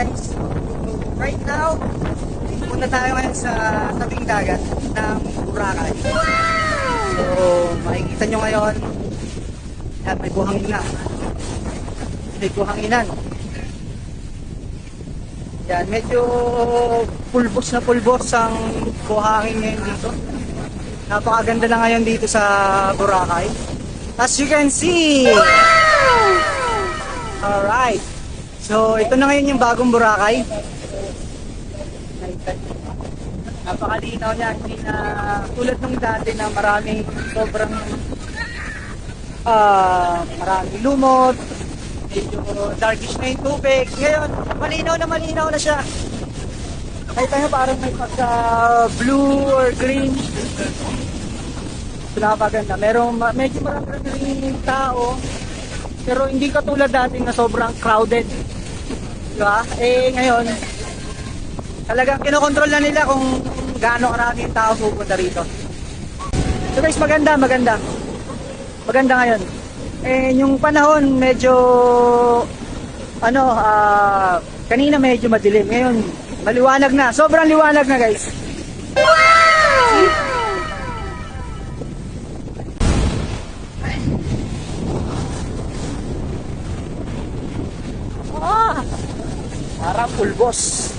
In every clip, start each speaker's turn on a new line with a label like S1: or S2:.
S1: guys. So, right now, punta tayo ngayon sa tabing dagat ng Boracay. So, makikita nyo ngayon, yan, may buhangin na. May buhanginan. Yan, medyo pulbos na pulbos ang buhangin ngayon dito. Napakaganda na ngayon dito sa Boracay. As you can see! Alright. So, ito na ngayon yung bagong Boracay. Napakalinaw niya. Hindi na tulad nung dati na maraming sobrang maraming lumot. Medyo darkish na yung tubig. Ngayon, malinaw na siya. Kahit tayo parang may pagka blue or green. So, napaganda. Medyo marami rin tao. Pero hindi katulad dati na sobrang crowded. Diba? Ngayon, talagang kinokontrol na nila kung gaano karami yung tao pupunta rito. So guys, maganda. Maganda ngayon. Yung panahon medyo kanina medyo madilim. Ngayon, maliwanag na. Sobrang liwanag na, guys. Parang pulbos.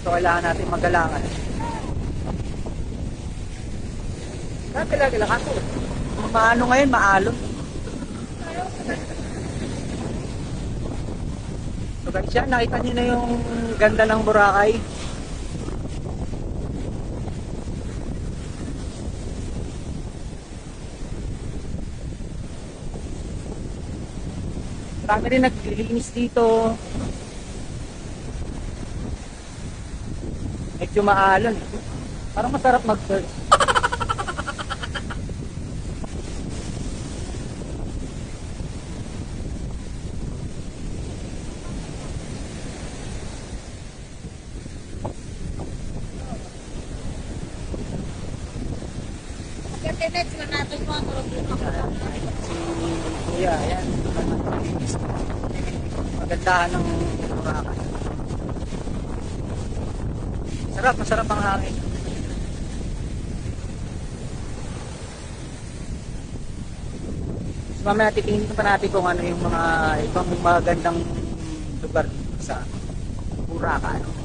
S1: So, kailangan natin magalangan. Kailangan ako. Maano ngayon, maalon. So guys, yan, nakita nyo na yung ganda ng Boracay. Marami rin naglilinis dito. Medyo maalon. Parang masarap mag-surf. Si Kuya, ayan. Magandahan ng Boracay. Masarap ang hangin. So, mamaya titingin pa natin kung ano yung mga ibang magandang lugar sa Boracay.